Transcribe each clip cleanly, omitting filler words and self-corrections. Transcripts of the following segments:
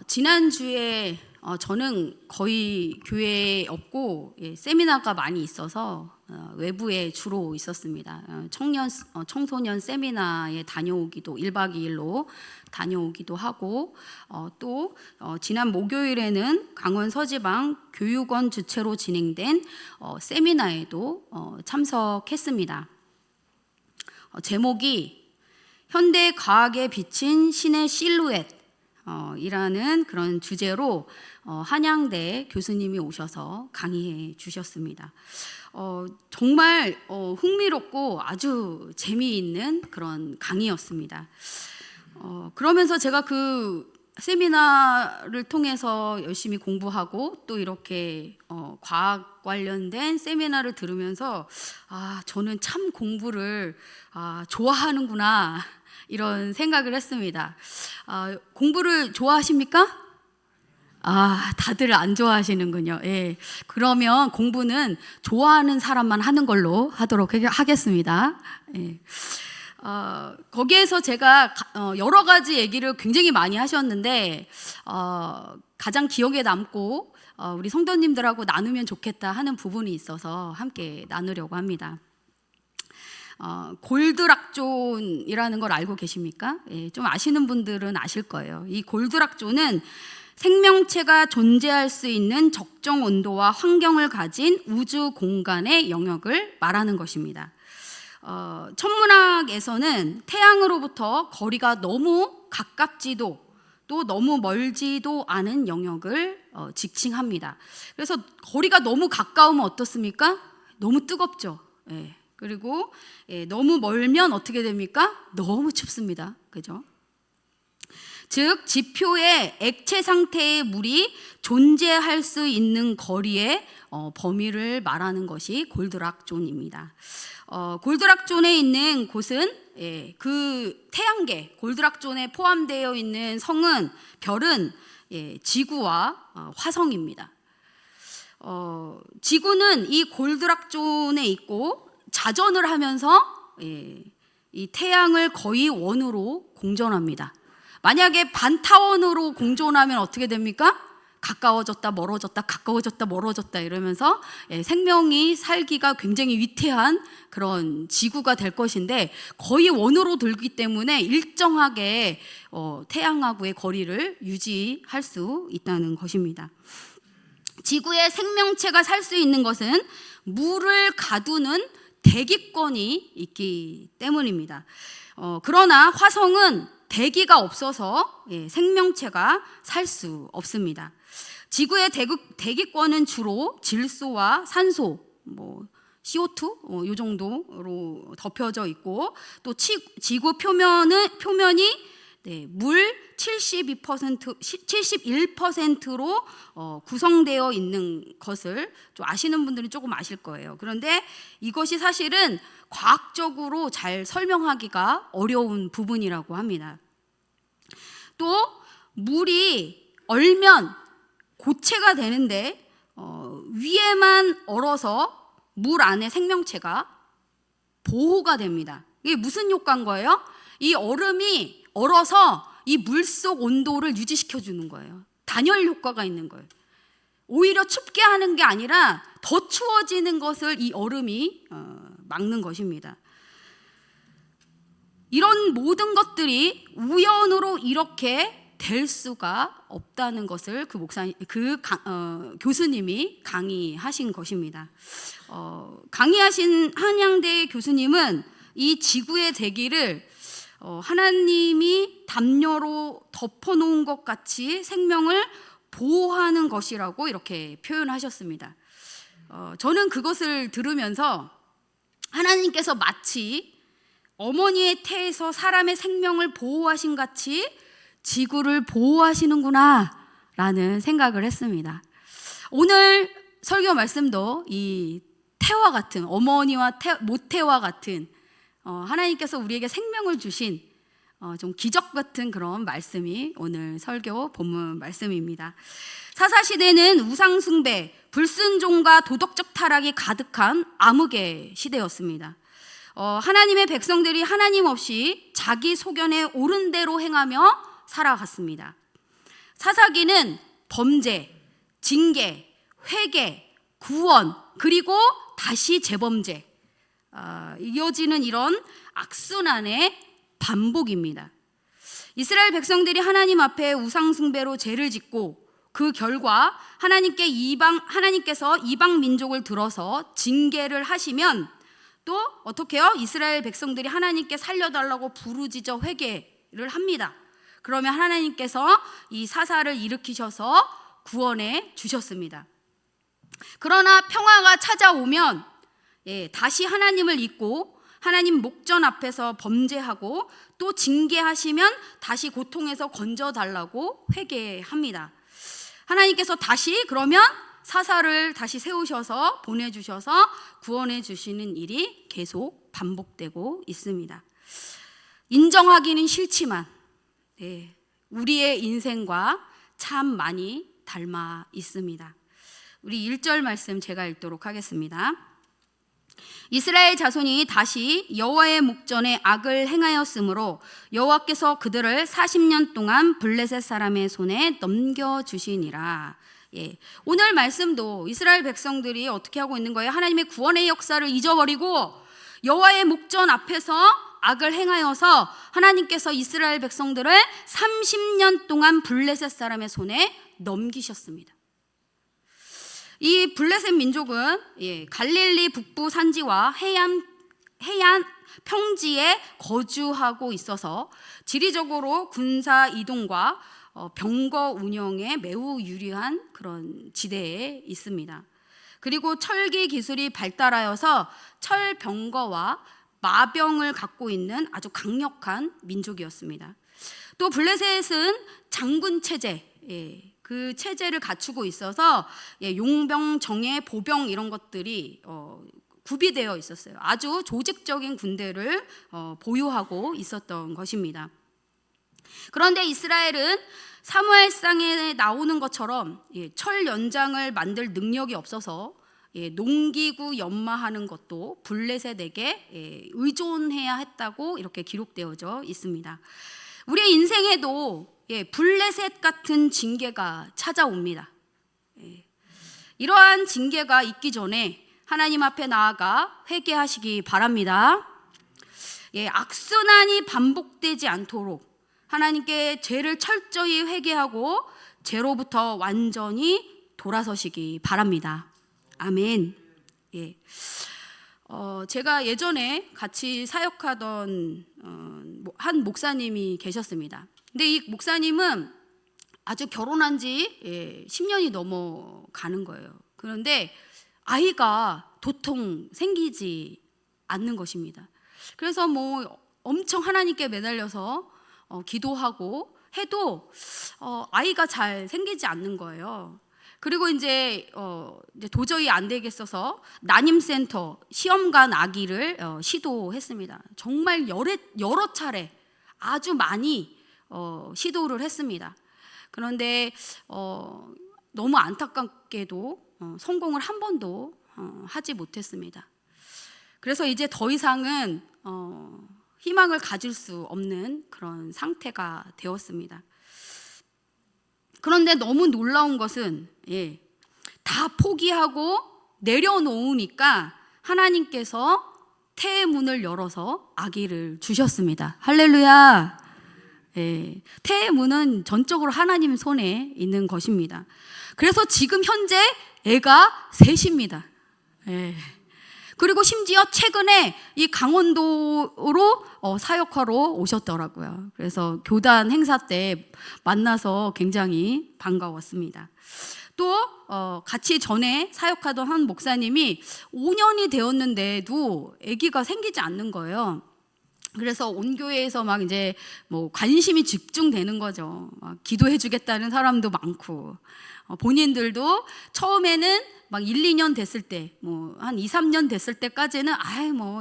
지난주에 저는 거의 교회에 없고 세미나가 많이 있어서 외부에 주로 있었습니다. 청소년 세미나에 다녀오기도 1박 2일로 다녀오기도 하고 또 지난 목요일에는 강원 서지방 교육원 주최로 진행된 세미나에도 참석했습니다. 제목이 현대 과학에 비친 신의 실루엣 이라는 그런 주제로 한양대 교수님이 오셔서 강의해 주셨습니다. 정말 흥미롭고 아주 재미있는 그런 강의였습니다. 그러면서 제가 그 세미나를 통해서 열심히 공부하고 또 이렇게 과학 관련된 세미나를 들으면서 저는 참 공부를 좋아하는구나 이런 생각을 했습니다. 공부를 좋아하십니까? 다들 안 좋아하시는군요. 예. 그러면 공부는 좋아하는 사람만 하는 걸로 하도록 하겠습니다. 예. 거기에서 제가 여러 가지 얘기를 굉장히 많이 하셨는데 가장 기억에 남고 우리 성도님들하고 나누면 좋겠다 하는 부분이 있어서 함께 나누려고 합니다. 골드락존이라는 걸 알고 계십니까? 예, 좀 아시는 분들은 아실 거예요. 이 골드락존은 생명체가 존재할 수 있는 적정 온도와 환경을 가진 우주 공간의 영역을 말하는 것입니다. 천문학에서는 태양으로부터 거리가 너무 가깝지도 또 너무 멀지도 않은 영역을 지칭합니다. 그래서 거리가 너무 가까우면 어떻습니까? 너무 뜨겁죠. 예. 그리고 너무 멀면 어떻게 됩니까? 너무 춥습니다. 그죠? 즉 지표의 액체 상태의 물이 존재할 수 있는 거리의 범위를 말하는 것이 골드락존입니다. 골드락존에 있는 곳은 그 태양계, 골드락존에 포함되어 있는 성은 별은 지구와 화성입니다. 지구는 이 골드락존에 있고 자전을 하면서 이 태양을 거의 원으로 공전합니다. 만약에 반타원으로 공전하면 어떻게 됩니까? 가까워졌다 멀어졌다 가까워졌다 멀어졌다 이러면서 생명이 살기가 굉장히 위태한 그런 지구가 될 것인데 거의 원으로 돌기 때문에 일정하게 태양하고의 거리를 유지할 수 있다는 것입니다. 지구에 생명체가 살 수 있는 것은 물을 가두는 대기권이 있기 때문입니다. 그러나 화성은 대기가 없어서 생명체가 살 수 없습니다. 지구의 대기권은 주로 질소와 산소, CO2 이 정도로 덮여져 있고 또 지구 표면이 물 71%로 구성되어 있는 것을 좀 아시는 분들은 조금 아실 거예요. 그런데 이것이 사실은 과학적으로 잘 설명하기가 어려운 부분이라고 합니다. 또 물이 얼면 고체가 되는데 위에만 얼어서 물 안에 생명체가 보호가 됩니다. 이게 무슨 효과인 거예요? 이 얼음이 얼어서 이 물속 온도를 유지시켜 주는 거예요. 단열 효과가 있는 거예요. 오히려 춥게 하는 게 아니라 더 추워지는 것을 이 얼음이 막는 것입니다. 이런 모든 것들이 우연으로 이렇게 될 수가 없다는 것을 교수님이 강의하신 것입니다. 강의하신 한양대 교수님은 이 지구의 대기를 하나님이 담요로 덮어놓은 것 같이 생명을 보호하는 것이라고 이렇게 표현하셨습니다. 저는 그것을 들으면서 하나님께서 마치 어머니의 태에서 사람의 생명을 보호하신 같이 지구를 보호하시는구나 라는 생각을 했습니다. 오늘 설교 말씀도 이 태와 같은 어머니와 모태와 같은 하나님께서 우리에게 생명을 주신 좀 기적 같은 그런 말씀이 오늘 설교 본문 말씀입니다. 사사시대는 우상숭배, 불순종과 도덕적 타락이 가득한 암흑의 시대였습니다. 하나님의 백성들이 하나님 없이 자기 소견에 옳은 대로 행하며 살아갔습니다. 사사기는 범죄, 징계, 회개, 구원, 그리고 다시 재범죄, 이어지는 이런 악순환의 반복입니다. 이스라엘 백성들이 하나님 앞에 우상 숭배로 죄를 짓고 그 결과 하나님께서 이방 민족을 들어서 징계를 하시면 또 어떻게 해요? 이스라엘 백성들이 하나님께 살려달라고 부르짖어 회개를 합니다. 그러면 하나님께서 이 사사를 일으키셔서 구원해 주셨습니다. 그러나 평화가 찾아오면 다시 하나님을 잊고 하나님 목전 앞에서 범죄하고 또 징계하시면 다시 고통에서 건져달라고 회개합니다. 하나님께서 다시 그러면 사사를 다시 세우셔서 보내주셔서 구원해 주시는 일이 계속 반복되고 있습니다. 인정하기는 싫지만 우리의 인생과 참 많이 닮아 있습니다. 우리 1절 말씀 제가 읽도록 하겠습니다. 이스라엘 자손이 다시 여호와의 목전에 악을 행하였으므로 여호와께서 그들을 40년 동안 블레셋 사람의 손에 넘겨주시니라. 오늘 말씀도 이스라엘 백성들이 어떻게 하고 있는 거예요? 하나님의 구원의 역사를 잊어버리고 여호와의 목전 앞에서 악을 행하여서 하나님께서 이스라엘 백성들을 30년 동안 블레셋 사람의 손에 넘기셨습니다. 이 블레셋 민족은 갈릴리 북부 산지와 해안 평지에 거주하고 있어서 지리적으로 군사 이동과 병거 운영에 매우 유리한 그런 지대에 있습니다. 그리고 철기 기술이 발달하여서 철병거와 마병을 갖고 있는 아주 강력한 민족이었습니다. 또 블레셋은 장군 체제, 그 체제를 갖추고 있어서 용병, 정예, 보병 이런 것들이 구비되어 있었어요. 아주 조직적인 군대를 보유하고 있었던 것입니다. 그런데 이스라엘은 사무엘상에 나오는 것처럼 철 연장을 만들 능력이 없어서 농기구 연마하는 것도 블레셋에게 의존해야 했다고 이렇게 기록되어져 있습니다. 우리의 인생에도 블레셋 같은 징계가 찾아옵니다. 이러한 징계가 있기 전에 하나님 앞에 나아가 회개하시기 바랍니다. 악순환이 반복되지 않도록 하나님께 죄를 철저히 회개하고 죄로부터 완전히 돌아서시기 바랍니다. 아멘. 제가 예전에 같이 사역하던 한 목사님이 계셨습니다. 근데 이 목사님은 아주 결혼한 지 10년이 넘어가는 거예요. 그런데 아이가 도통 생기지 않는 것입니다. 그래서 엄청 하나님께 매달려서 기도하고 해도 아이가 잘 생기지 않는 거예요. 그리고 이제 도저히 안 되겠어서 난임센터 시험관 아기를 시도했습니다. 정말 여러 차례 아주 많이 시도를 했습니다. 그런데 너무 안타깝게도 성공을 한 번도 하지 못했습니다. 그래서 이제 더 이상은 희망을 가질 수 없는 그런 상태가 되었습니다. 그런데 너무 놀라운 것은 다 포기하고 내려놓으니까 하나님께서 태의 문을 열어서 아기를 주셨습니다. 할렐루야. 태의 문은 전적으로 하나님 손에 있는 것입니다. 그래서 지금 현재 애가 셋입니다. 그리고 심지어 최근에 이 강원도로 사역하러 오셨더라고요. 그래서 교단 행사 때 만나서 굉장히 반가웠습니다. 또 같이 전에 사역하던 한 목사님이 5년이 되었는데도 아기가 생기지 않는 거예요. 그래서 온 교회에서 막 이제 관심이 집중되는 거죠. 막 기도해 주겠다는 사람도 많고, 본인들도 처음에는 막 1, 2년 됐을 때, 한 2, 3년 됐을 때까지는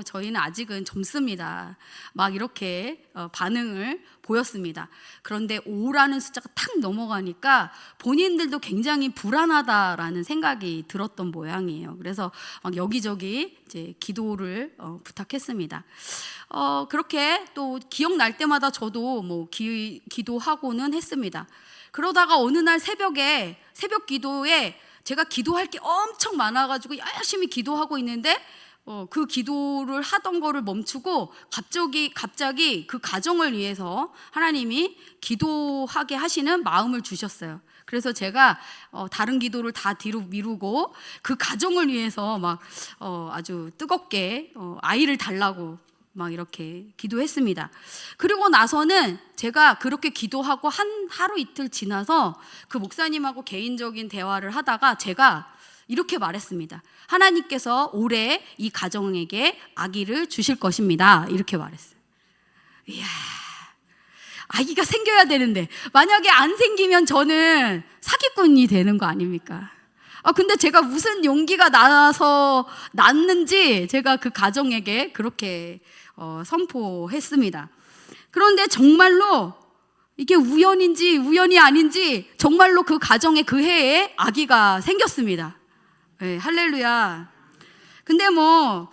저희는 아직은 젊습니다. 막 이렇게 반응을 보였습니다. 그런데 5라는 숫자가 탁 넘어가니까 본인들도 굉장히 불안하다라는 생각이 들었던 모양이에요. 그래서 막 여기저기 이제 기도를 부탁했습니다. 그렇게 또 기억날 때마다 저도 기도하고는 했습니다. 그러다가 어느 날 새벽에 새벽 기도에 제가 기도할 게 엄청 많아가지고 열심히 기도하고 있는데 그 기도를 하던 거를 멈추고 갑자기 그 가정을 위해서 하나님이 기도하게 하시는 마음을 주셨어요. 그래서 제가 다른 기도를 다 뒤로 미루고 그 가정을 위해서 막 아주 뜨겁게 아이를 달라고 막 이렇게 기도했습니다. 그리고 나서는 제가 그렇게 기도하고 하루 이틀 지나서 그 목사님하고 개인적인 대화를 하다가 제가 이렇게 말했습니다. 하나님께서 올해 이 가정에게 아기를 주실 것입니다. 이렇게 말했어요. 이야, 아기가 생겨야 되는데 만약에 안 생기면 저는 사기꾼이 되는 거 아닙니까? 근데 제가 무슨 용기가 나서 낳는지 제가 그 가정에게 그렇게 선포했습니다. 그런데 정말로 이게 우연인지 우연이 아닌지 정말로 그 가정에 그 해에 아기가 생겼습니다. 네, 할렐루야. 근데 뭐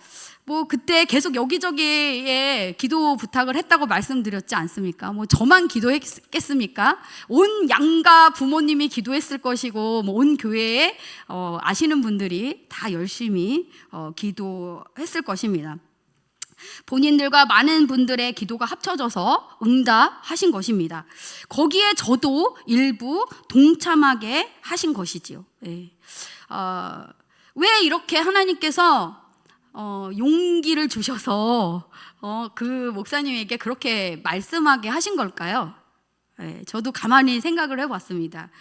그때 계속 여기저기에 기도 부탁을 했다고 말씀드렸지 않습니까? 저만 기도했겠습니까? 온 양가 부모님이 기도했을 것이고 온 교회에 아시는 분들이 다 열심히 기도했을 것입니다. 본인들과 많은 분들의 기도가 합쳐져서 응답하신 것입니다. 거기에 저도 일부 동참하게 하신 것이지요. 네. 왜 이렇게 하나님께서 용기를 주셔서 그 목사님에게 그렇게 말씀하게 하신 걸까요? 네, 저도 가만히 생각을 해봤습니다.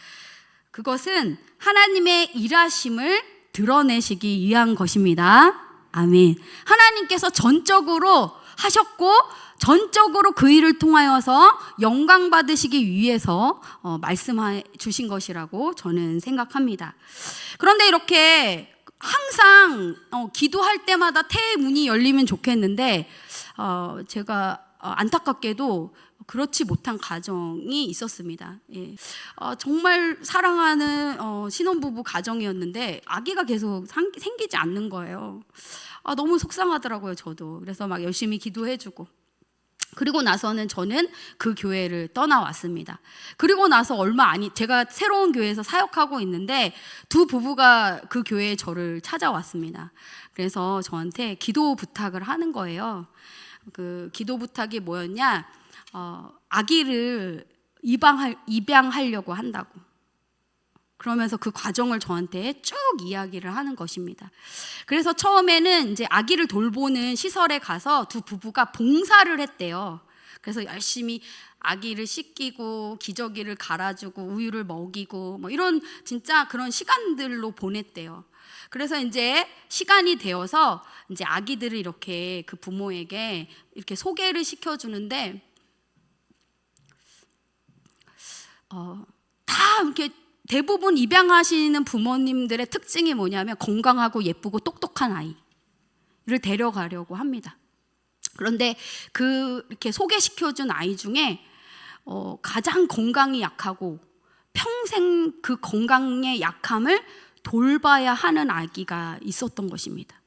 그것은 하나님의 일하심을 드러내시기 위한 것입니다. 아멘. 하나님께서 전적으로 하셨고 전적으로 그 일을 통하여서 영광 받으시기 위해서 말씀해 주신 것이라고 저는 생각합니다. 그런데 이렇게 항상 기도할 때마다 태의 문이 열리면 좋겠는데 제가 안타깝게도 그렇지 못한 가정이 있었습니다. 예. 정말 사랑하는 신혼부부 가정이었는데 아기가 계속 생기지 않는 거예요. 너무 속상하더라고요, 저도. 그래서 막 열심히 기도해주고. 그리고 나서는 저는 그 교회를 떠나왔습니다. 그리고 나서 제가 새로운 교회에서 사역하고 있는데 두 부부가 그 교회에 저를 찾아왔습니다. 그래서 저한테 기도 부탁을 하는 거예요. 그 기도 부탁이 뭐였냐? 아기를 입양하려고 한다고. 그러면서 그 과정을 저한테 쭉 이야기를 하는 것입니다. 그래서 처음에는 이제 아기를 돌보는 시설에 가서 두 부부가 봉사를 했대요. 그래서 열심히 아기를 씻기고 기저귀를 갈아주고 우유를 먹이고 이런 진짜 그런 시간들로 보냈대요. 그래서 이제 시간이 되어서 이제 아기들을 이렇게 그 부모에게 이렇게 소개를 시켜주는데 다 이렇게 대부분 입양하시는 부모님들의 특징이 뭐냐면 건강하고 예쁘고 똑똑한 아이를 데려가려고 합니다. 그런데 이렇게 소개시켜준 아이 중에 가장 건강이 약하고 평생 그 건강의 약함을 돌봐야 하는 아기가 있었던 것입니다.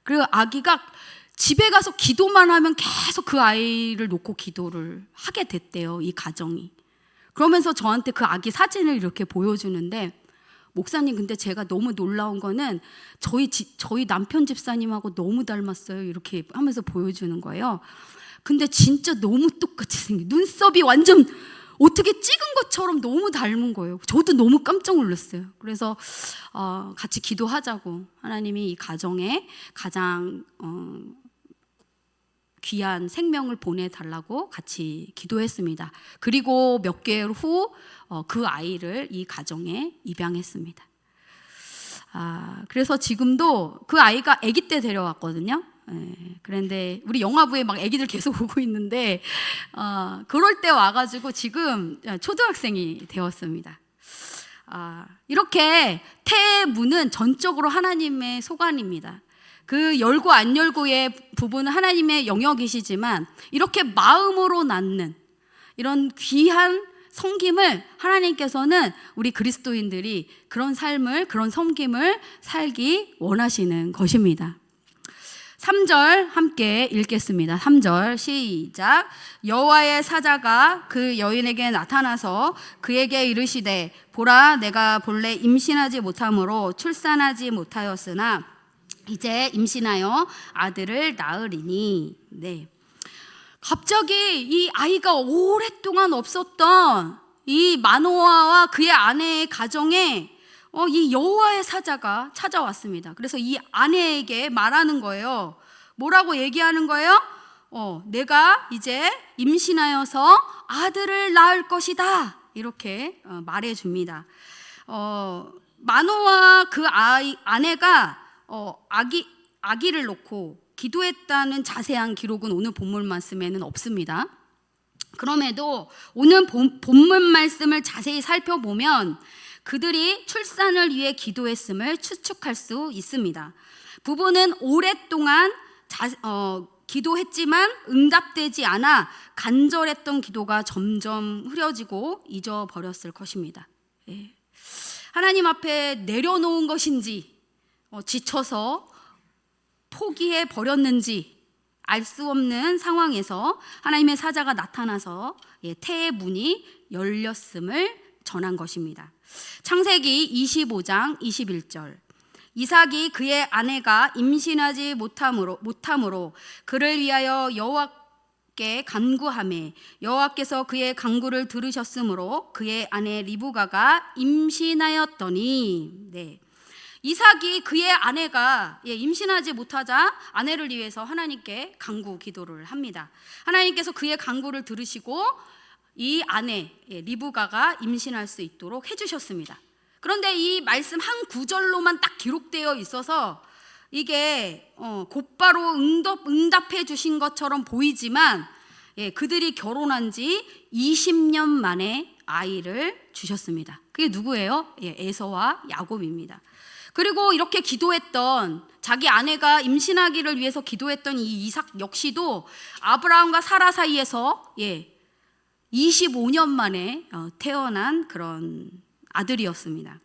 그리고 아기가 집에 가서 기도만 하면 계속 그 아이를 놓고 기도를 하게 됐대요, 이 가정이. 그러면서 저한테 그 아기 사진을 이렇게 보여주는데, 목사님, 근데 제가 너무 놀라운 거는 저희 남편 집사님하고 너무 닮았어요, 이렇게 하면서 보여주는 거예요. 근데 진짜 너무 똑같이 생긴, 눈썹이 완전 어떻게 찍은 것처럼 너무 닮은 거예요. 저도 너무 깜짝 놀랐어요. 그래서 같이 기도하자고 하나님이 이 가정에 가장 귀한 생명을 보내달라고 같이 기도했습니다. 그리고 몇 개월 후 그 아이를 이 가정에 입양했습니다. 그래서 지금도 그 아이가 아기 때 데려왔거든요. 그런데 우리 영화부에 막 아기들 계속 오고 있는데 그럴 때 와가지고 지금 초등학생이 되었습니다. 이렇게 태의 문은 전적으로 하나님의 소관입니다. 그 열고 안 열고의 부분은 하나님의 영역이시지만 이렇게 마음으로 낳는 이런 귀한 섬김을 하나님께서는 우리 그리스도인들이 그런 삶을, 그런 섬김을 살기 원하시는 것입니다. 3절 함께 읽겠습니다. 3절 시작. 여호와의 사자가 그 여인에게 나타나서 그에게 이르시되 보라 내가 본래 임신하지 못함으로 출산하지 못하였으나 이제 임신하여 아들을 낳으리니. 네. 갑자기 이 아이가 오랫동안 없었던 이 마노아와 그의 아내의 가정에 이 여호와의 사자가 찾아왔습니다. 그래서 이 아내에게 말하는 거예요. 뭐라고 얘기하는 거예요? 내가 이제 임신하여서 아들을 낳을 것이다. 이렇게 말해줍니다. 마노아 그 아내가 아기를 놓고 기도했다는 자세한 기록은 오늘 본문 말씀에는 없습니다. 그럼에도 오늘 본문 말씀을 자세히 살펴보면 그들이 출산을 위해 기도했음을 추측할 수 있습니다. 부부는 오랫동안 기도했지만 응답되지 않아 간절했던 기도가 점점 흐려지고 잊어버렸을 것입니다. 하나님 앞에 내려놓은 것인지 지쳐서 포기해 버렸는지 알 수 없는 상황에서 하나님의 사자가 나타나서 태의 문이 열렸음을 전한 것입니다. 창세기 25장 21절. 이삭이 그의 아내가 임신하지 못함으로 그를 위하여 여호와께 간구하매 여호와께서 그의 간구를 들으셨으므로 그의 아내 리브가가 임신하였더니. 네. 이삭이 그의 아내가 임신하지 못하자 아내를 위해서 하나님께 간구 기도를 합니다. 하나님께서 그의 간구를 들으시고 이 아내 리브가가 임신할 수 있도록 해주셨습니다. 그런데 이 말씀 한 구절로만 딱 기록되어 있어서 이게 곧바로 응답해 주신 것처럼 보이지만 그들이 결혼한 지 20년 만에 아이를 주셨습니다. 그게 누구예요? 에서와 야곱입니다. 그리고 이렇게 기도했던 자기 아내가 임신하기를 위해서 기도했던 이 이삭 역시도 아브라함과 사라 사이에서 25년 만에 태어난 그런 아들이었습니다.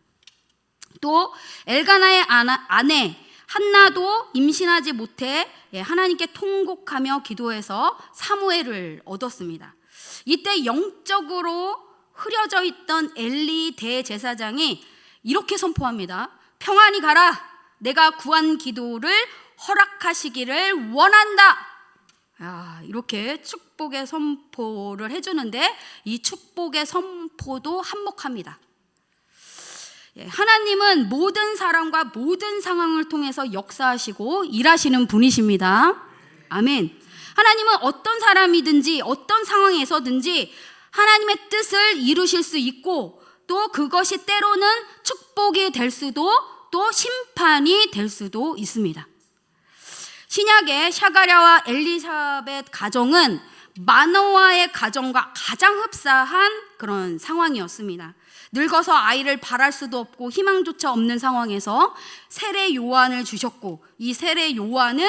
또 엘가나의 아내 한나도 임신하지 못해 하나님께 통곡하며 기도해서 사무엘을 얻었습니다. 이때 영적으로 흐려져 있던 엘리 대제사장이 이렇게 선포합니다. 평안히 가라. 내가 구한 기도를 허락하시기를 원한다. 이렇게 축복의 선포를 해주는데 이 축복의 선포도 한몫합니다. 하나님은 모든 사람과 모든 상황을 통해서 역사하시고 일하시는 분이십니다. 아멘. 하나님은 어떤 사람이든지 어떤 상황에서든지 하나님의 뜻을 이루실 수 있고 또 그것이 때로는 축복이 될 수도 또 심판이 될 수도 있습니다. 신약의 샤가랴와 엘리사벳 가정은 마노아의 가정과 가장 흡사한 그런 상황이었습니다. 늙어서 아이를 바랄 수도 없고 희망조차 없는 상황에서 세례 요한을 주셨고 이 세례 요한은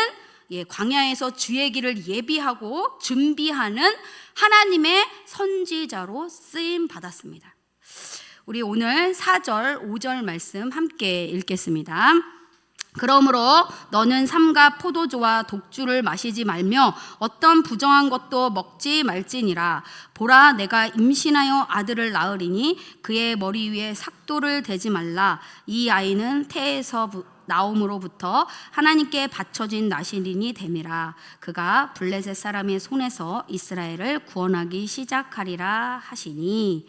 광야에서 주의 길을 예비하고 준비하는 하나님의 선지자로 쓰임 받았습니다. 우리 오늘 4절, 5절 말씀 함께 읽겠습니다. 그러므로 너는 삼가 포도주와 독주를 마시지 말며 어떤 부정한 것도 먹지 말지니라. 보라 내가 임신하여 아들을 낳으리니 그의 머리 위에 삭도를 대지 말라. 이 아이는 태에서 나옴으로부터 하나님께 바쳐진 나실인이 됨이라. 그가 블레셋 사람의 손에서 이스라엘을 구원하기 시작하리라 하시니.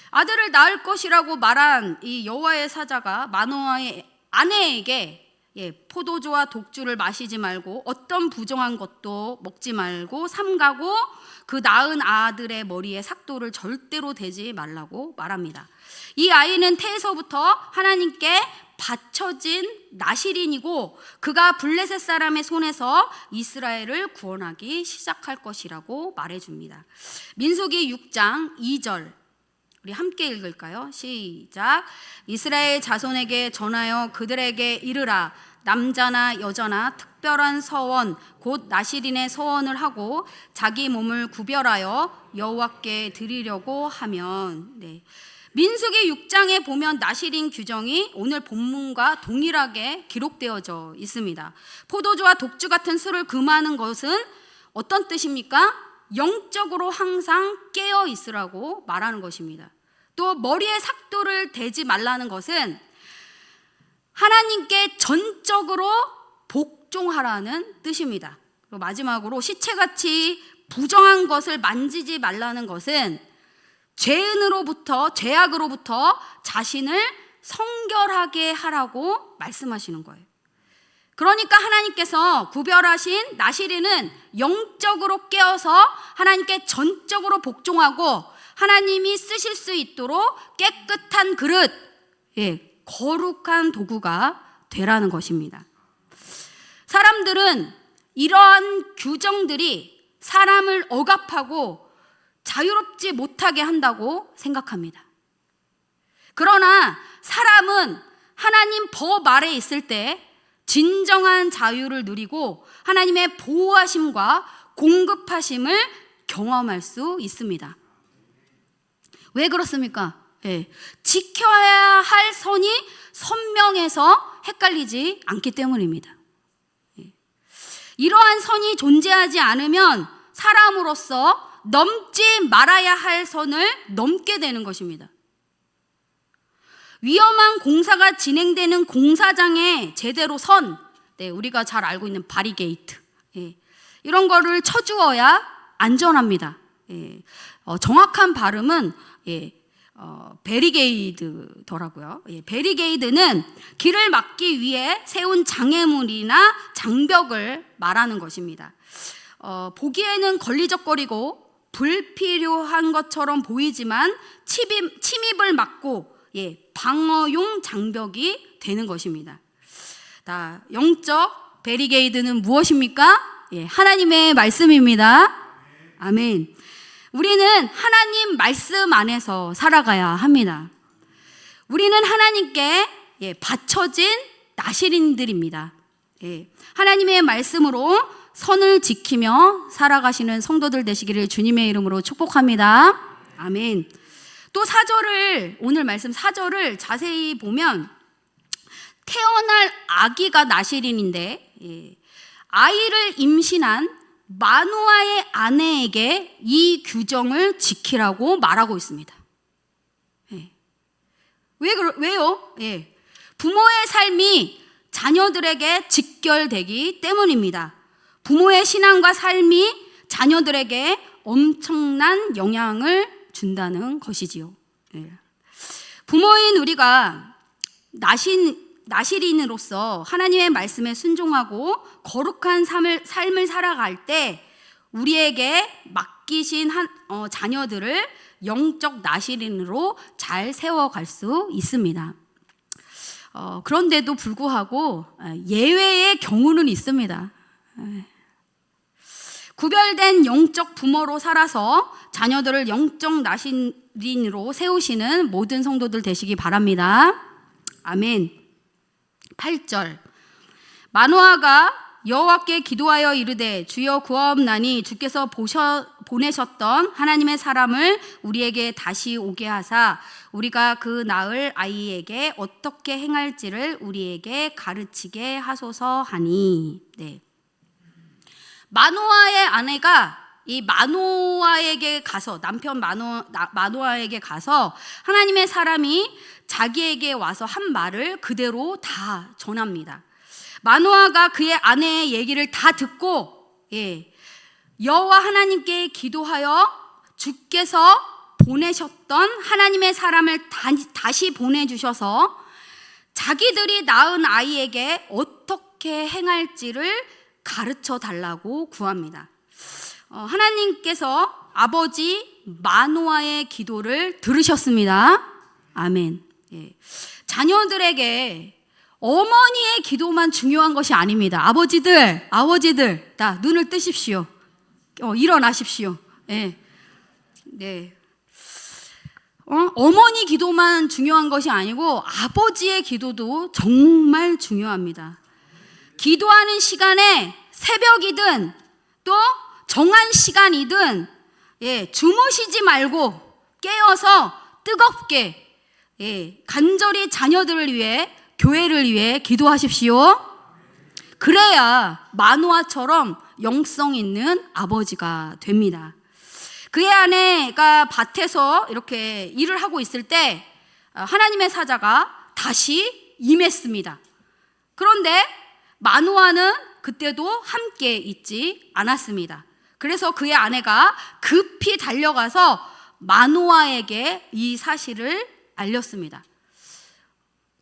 아들을 낳을 것이라고 말한 이 여호와의 사자가 마노아의 아내에게 포도주와 독주를 마시지 말고 어떤 부정한 것도 먹지 말고 삼가고 그 낳은 아들의 머리에 삭도를 절대로 대지 말라고 말합니다. 이 아이는 태에서부터 하나님께 바쳐진 나실인이고 그가 블레셋 사람의 손에서 이스라엘을 구원하기 시작할 것이라고 말해줍니다. 민수기 6장 2절 우리 함께 읽을까요? 시작. 이스라엘 자손에게 전하여 그들에게 이르라. 남자나 여자나 특별한 서원 곧 나실인의 서원을 하고 자기 몸을 구별하여 여호와께 드리려고 하면. 민수기 6장에 보면 나실인 규정이 오늘 본문과 동일하게 기록되어져 있습니다. 포도주와 독주 같은 술을 금하는 것은 어떤 뜻입니까? 영적으로 항상 깨어 있으라고 말하는 것입니다. 또 머리에 삭도를 대지 말라는 것은 하나님께 전적으로 복종하라는 뜻입니다. 그리고 마지막으로 시체같이 부정한 것을 만지지 말라는 것은 죄악으로부터 자신을 성결하게 하라고 말씀하시는 거예요. 그러니까 하나님께서 구별하신 나실인은 영적으로 깨어서 하나님께 전적으로 복종하고 하나님이 쓰실 수 있도록 깨끗한 그릇, 거룩한 도구가 되라는 것입니다. 사람들은 이러한 규정들이 사람을 억압하고 자유롭지 못하게 한다고 생각합니다. 그러나 사람은 하나님 법 아래 있을 때 진정한 자유를 누리고 하나님의 보호하심과 공급하심을 경험할 수 있습니다. 왜 그렇습니까? 지켜야 할 선이 선명해서 헷갈리지 않기 때문입니다. 이러한 선이 존재하지 않으면 사람으로서 넘지 말아야 할 선을 넘게 되는 것입니다. 위험한 공사가 진행되는 공사장에 제대로 우리가 잘 알고 있는 바리게이트, 이런 거를 쳐주어야 안전합니다. 정확한 발음은 베리게이드더라고요. 베리게이드는 길을 막기 위해 세운 장애물이나 장벽을 말하는 것입니다. 보기에는 걸리적거리고 불필요한 것처럼 보이지만 침입을 막고 방어용 장벽이 되는 것입니다. 영적 베리게이드는 무엇입니까? 하나님의 말씀입니다. 아멘. 우리는 하나님 말씀 안에서 살아가야 합니다. 우리는 하나님께 바쳐진 나실인들입니다. 하나님의 말씀으로 선을 지키며 살아가시는 성도들 되시기를 주님의 이름으로 축복합니다. 아멘. 또 오늘 말씀 4절을 자세히 보면 태어날 아기가 나실인인데 아이를 임신한 마누아의 아내에게 이 규정을 지키라고 말하고 있습니다. 왜요? 부모의 삶이 자녀들에게 직결되기 때문입니다. 부모의 신앙과 삶이 자녀들에게 엄청난 영향을 준다는 것이지요. 부모인 우리가 나실인으로서 하나님의 말씀에 순종하고 거룩한 삶을 살아갈 때 우리에게 맡기신 자녀들을 영적 나실인으로 잘 세워갈 수 있습니다. 그런데도 불구하고 예외의 경우는 있습니다. 구별된 영적 부모로 살아서 자녀들을 영적 나실인으로 세우시는 모든 성도들 되시기 바랍니다. 아멘. 8절. 마노아가 여호와께 기도하여 이르되 주여 구하옵나니 주께서 보내셨던 하나님의 사람을 우리에게 다시 오게 하사 우리가 그 낳을 아이에게 어떻게 행할지를 우리에게 가르치게 하소서 하니. 마노아의 아내가 이 마노아에게 가서 남편 마노아에게 가서 하나님의 사람이 자기에게 와서 한 말을 그대로 다 전합니다. 마노아가 그의 아내의 얘기를 다 듣고 여호와 하나님께 기도하여 주께서 보내셨던 하나님의 사람을 다시 보내주셔서 자기들이 낳은 아이에게 어떻게 행할지를 가르쳐 달라고 구합니다. 하나님께서 아버지 마노아의 기도를 들으셨습니다. 아멘. 자녀들에게 어머니의 기도만 중요한 것이 아닙니다. 아버지들, 다 눈을 뜨십시오. 일어나십시오. 어머니 기도만 중요한 것이 아니고 아버지의 기도도 정말 중요합니다. 기도하는 시간에 새벽이든 또 정한 시간이든 주무시지 말고 깨어서 뜨겁게 간절히 자녀들을 위해, 교회를 위해 기도하십시오. 그래야 마노아처럼 영성 있는 아버지가 됩니다. 그의 아내가 밭에서 이렇게 일을 하고 있을 때 하나님의 사자가 다시 임했습니다. 그런데 마노아는 그때도 함께 있지 않았습니다. 그래서 그의 아내가 급히 달려가서 마노아에게 이 사실을 알렸습니다.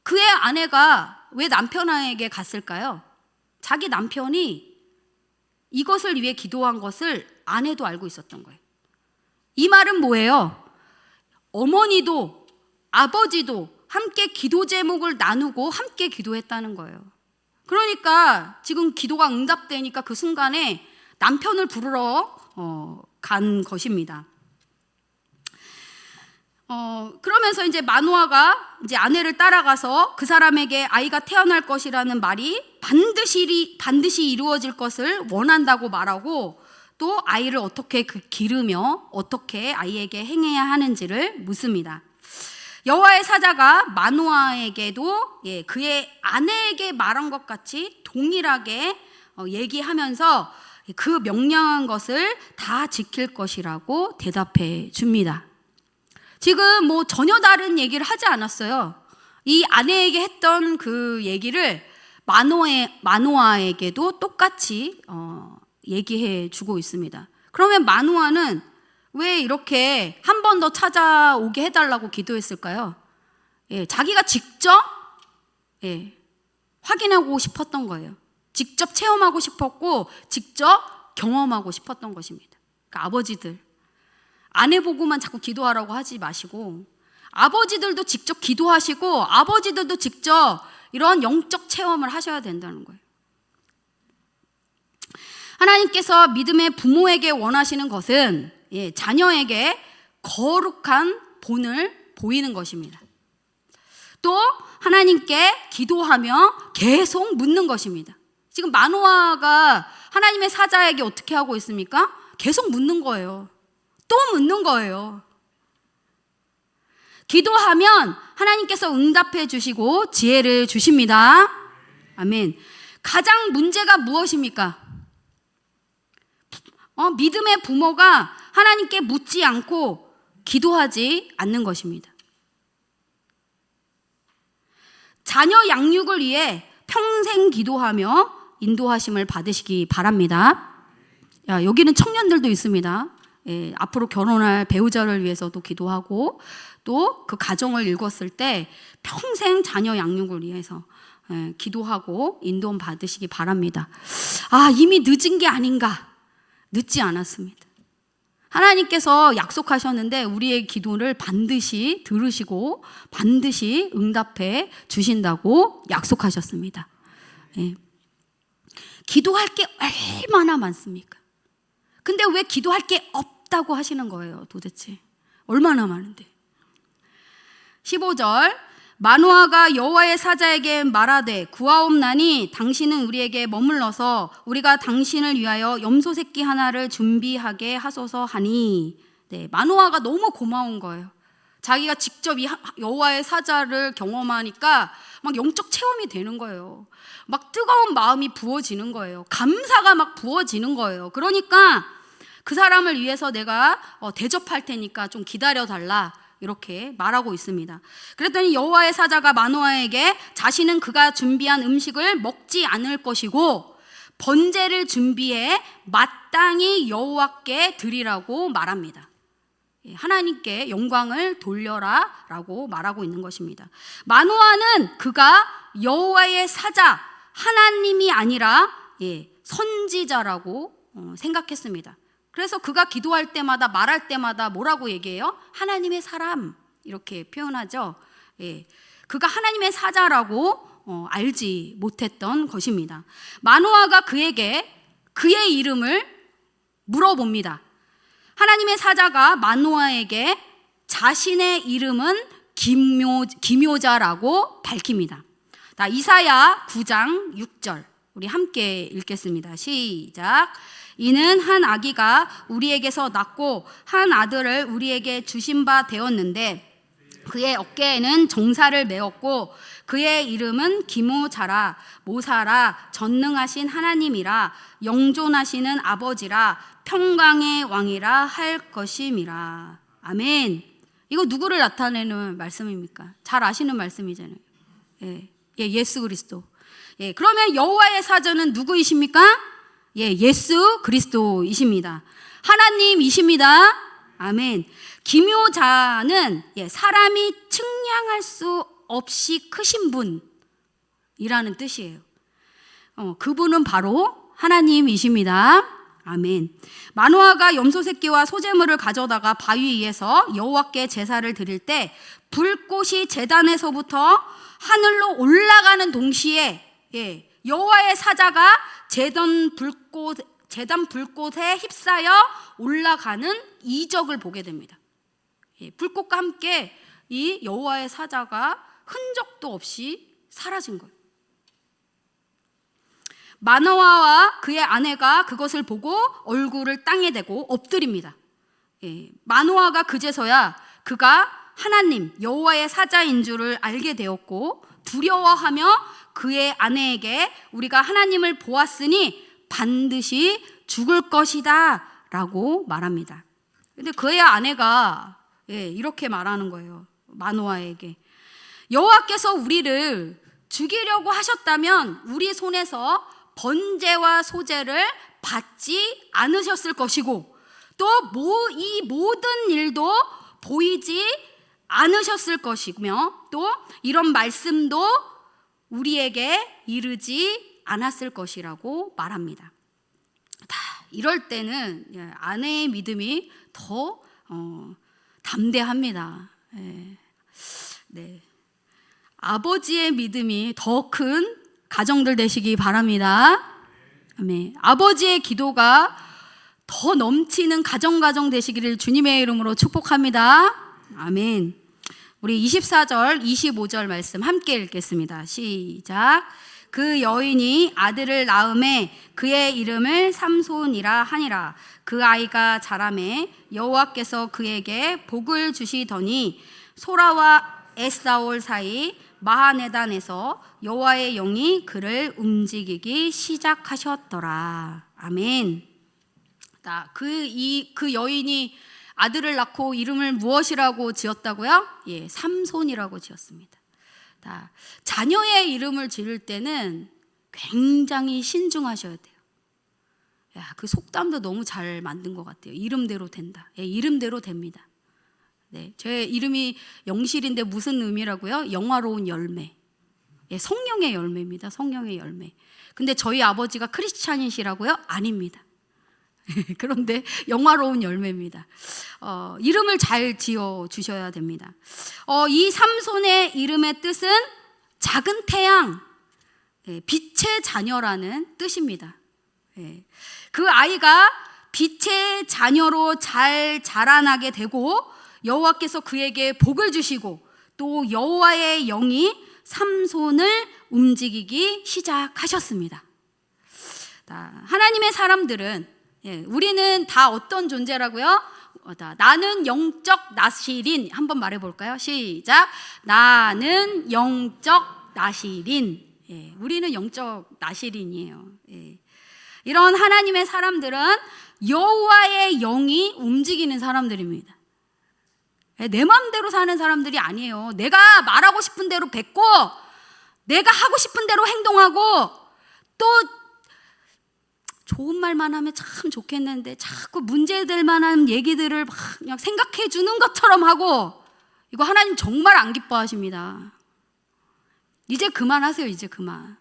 그의 아내가 왜 남편에게 갔을까요? 자기 남편이 이것을 위해 기도한 것을 아내도 알고 있었던 거예요. 이 말은 뭐예요? 어머니도 아버지도 함께 기도 제목을 나누고 함께 기도했다는 거예요. 그러니까 지금 기도가 응답되니까 그 순간에 남편을 부르러 간 것입니다. 그러면서 이제 마노아가 이제 아내를 따라가서 그 사람에게 아이가 태어날 것이라는 말이 반드시 이루어질 것을 원한다고 말하고, 또 아이를 어떻게 기르며 어떻게 아이에게 행해야 하는지를 묻습니다. 여호와의 사자가 마노아에게도 그의 아내에게 말한 것 같이 동일하게 얘기하면서 그 명령한 것을 다 지킬 것이라고 대답해 줍니다. 지금 뭐 전혀 다른 얘기를 하지 않았어요. 이 아내에게 했던 그 얘기를 마노아에게도 똑같이 얘기해 주고 있습니다. 그러면 마노아는 왜 이렇게 한 번 더 찾아오게 해달라고 기도했을까요? 자기가 직접 확인하고 싶었던 거예요. 직접 체험하고 싶었고 직접 경험하고 싶었던 것입니다. 그러니까 아버지들, 아내 보고만 자꾸 기도하라고 하지 마시고 아버지들도 직접 기도하시고 아버지들도 직접 이런 영적 체험을 하셔야 된다는 거예요. 하나님께서 믿음의 부모에게 원하시는 것은 자녀에게 거룩한 본을 보이는 것입니다. 또 하나님께 기도하며 계속 묻는 것입니다. 지금 마노아가 하나님의 사자에게 어떻게 하고 있습니까? 계속 묻는 거예요. 또 묻는 거예요. 기도하면 하나님께서 응답해 주시고 지혜를 주십니다. 아멘. 가장 문제가 무엇입니까? 믿음의 부모가 하나님께 묻지 않고 기도하지 않는 것입니다. 자녀 양육을 위해 평생 기도하며 인도하심을 받으시기 바랍니다. 여기는 청년들도 있습니다. 앞으로 결혼할 배우자를 위해서도 기도하고 또 그 가정을 읽었을 때 평생 자녀 양육을 위해서 기도하고 인도함 받으시기 바랍니다. 이미 늦은 게 아닌가? 늦지 않았습니다. 하나님께서 약속하셨는데 우리의 기도를 반드시 들으시고 반드시 응답해 주신다고 약속하셨습니다. 기도할 게 얼마나 많습니까? 근데 왜 기도할 게 없다고 하시는 거예요, 도대체? 얼마나 많은데. 15절, 마노아가 여호와의 사자에게 말하되 구하옵나니 당신은 우리에게 머물러서 우리가 당신을 위하여 염소 새끼 하나를 준비하게 하소서 하니. 마노아가 너무 고마운 거예요. 자기가 직접 이 여호와의 사자를 경험하니까 막 영적 체험이 되는 거예요. 막 뜨거운 마음이 부어지는 거예요. 감사가 막 부어지는 거예요. 그러니까 그 사람을 위해서 내가 대접할 테니까 좀 기다려달라, 이렇게 말하고 있습니다. 그랬더니 여호와의 사자가 마노아에게 자신은 그가 준비한 음식을 먹지 않을 것이고 번제를 준비해 마땅히 여호와께 드리라고 말합니다. 하나님께 영광을 돌려라 라고 말하고 있는 것입니다. 마노아는 그가 여호와의 사자, 하나님이 아니라 선지자라고 생각했습니다. 그래서 그가 기도할 때마다 말할 때마다 뭐라고 얘기해요? 하나님의 사람, 이렇게 표현하죠. 그가 하나님의 사자라고 알지 못했던 것입니다. 마노아가 그에게 그의 이름을 물어봅니다. 하나님의 사자가 마노아에게 자신의 이름은 기묘자라고 밝힙니다. 이사야 9장 6절 우리 함께 읽겠습니다. 시작. 이는 한 아기가 우리에게서 낳고 한 아들을 우리에게 주신 바 되었는데 그의 어깨에는 정사를 메었고 그의 이름은 기무자라 모사라 전능하신 하나님이라 영존하시는 아버지라 평강의 왕이라 할 것임이라. 아멘. 이거 누구를 나타내는 말씀입니까? 잘 아시는 말씀이잖아요. 예수 그리스도. 그러면 여호와의 사자는 누구이십니까? 예수 그리스도이십니다. 하나님이십니다. 아멘. 기묘자는 사람이 측량할 수 없이 크신 분이라는 뜻이에요. 그분은 바로 하나님이십니다. 아멘. 마노아가 염소 새끼와 소제물을 가져다가 바위 위에서 여호와께 제사를 드릴 때 불꽃이 제단에서부터 하늘로 올라가는 동시에 여호와의 사자가 제단 불꽃에 휩싸여 올라가는 이적을 보게 됩니다. 불꽃과 함께 이 여호와의 사자가 흔적도 없이 사라진 거예요. 마노아와 그의 아내가 그것을 보고 얼굴을 땅에 대고 엎드립니다. 마노아가 그제서야 그가 하나님 여호와의 사자인 줄을 알게 되었고 두려워하며 그의 아내에게 우리가 하나님을 보았으니 반드시 죽을 것이다 라고 말합니다. 근데 그의 아내가 이렇게 말하는 거예요. 마노아에게 여호와께서 우리를 죽이려고 하셨다면 우리 손에서 번제와 소제를 받지 않으셨을 것이고 또 이 모든 일도 보이지 않으셨을 것이며 또 이런 말씀도 우리에게 이르지 않았을 것이라고 말합니다. 이럴 때는 아내의 믿음이 더 담대합니다. 아버지의 믿음이 더 큰 가정들 되시기 바랍니다. 아멘. 아버지의 기도가 더 넘치는 가정 되시기를 주님의 이름으로 축복합니다. 아멘. 우리 24절, 25절 말씀 함께 읽겠습니다. 시작. 그 여인이 아들을 낳음에 그의 이름을 삼손이라 하니라. 그 아이가 자라매 여호와께서 그에게 복을 주시더니 소라와 에스다올 사이 마하네단에서 여호와의 영이 그를 움직이기 시작하셨더라. 아멘. 그 여인이 아들을 낳고 이름을 무엇이라고 지었다고요? 삼손이라고 지었습니다. 자녀의 이름을 지을 때는 굉장히 신중하셔야 돼요. 그 속담도 너무 잘 만든 것 같아요. 이름대로 된다. 이름대로 됩니다. 제 이름이 영실인데 무슨 의미라고요? 영화로운 열매. 성령의 열매입니다. 성령의 열매. 근데 저희 아버지가 크리스찬이시라고요? 아닙니다. 그런데 영화로운 열매입니다. 이름을 잘 지어 주셔야 됩니다. 이 삼손의 이름의 뜻은 작은 태양, 빛의 자녀라는 뜻입니다. 그 아이가 빛의 자녀로 잘 자라나게 되고 여호와께서 그에게 복을 주시고 또 여호와의 영이 삼손을 움직이기 시작하셨습니다. 하나님의 사람들은 우리는 다 어떤 존재라고요? 나는 영적 나실인. 한번 말해볼까요? 시작. 나는 영적 나실인. 우리는 영적 나실인이에요. 이런 하나님의 사람들은 여호와의 영이 움직이는 사람들입니다. 내 마음대로 사는 사람들이 아니에요. 내가 말하고 싶은 대로 뱉고 내가 하고 싶은 대로 행동하고 또 좋은 말만 하면 참 좋겠는데 자꾸 문제될 만한 얘기들을 막 그냥 생각해 주는 것처럼 하고, 이거 하나님 정말 안 기뻐하십니다. 이제 그만하세요. 이제 그만.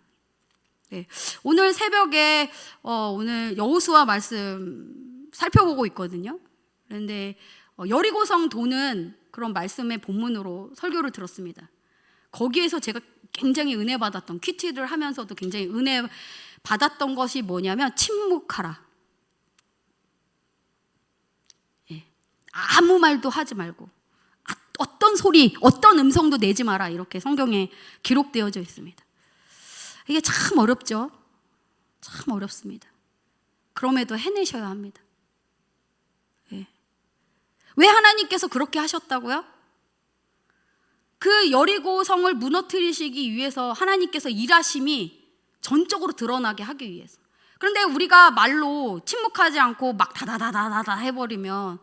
오늘 새벽에 오늘 여호수아 말씀 살펴보고 있거든요. 그런데 여리고성 도는 그런 말씀의 본문으로 설교를 들었습니다. 거기에서 제가 굉장히 은혜 받았던, 퀴티를 하면서도 굉장히 은혜 받았던 것이 뭐냐면 침묵하라. 아무 말도 하지 말고 어떤 소리, 어떤 음성도 내지 마라, 이렇게 성경에 기록되어져 있습니다. 이게 참 어렵죠. 참 어렵습니다. 그럼에도 해내셔야 합니다. 왜 하나님께서 그렇게 하셨다고요? 그 여리고 성을 무너뜨리시기 위해서 하나님께서 일하심이 전적으로 드러나게 하기 위해서. 그런데 우리가 말로 침묵하지 않고 막 다다다다다다 해버리면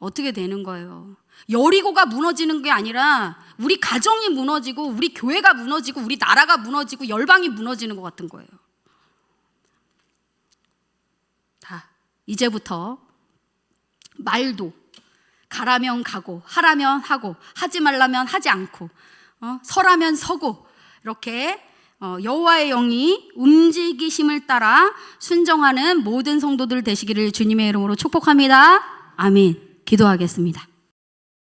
어떻게 되는 거예요? 여리고가 무너지는 게 아니라 우리 가정이 무너지고 우리 교회가 무너지고 우리 나라가 무너지고 열방이 무너지는 것 같은 거예요. 다 이제부터 말도 가라면 가고 하라면 하고 하지 말라면 하지 않고 서라면 서고 이렇게 여호와의 영이 움직이심을 따라 순종하는 모든 성도들 되시기를 주님의 이름으로 축복합니다. 아멘. 기도하겠습니다.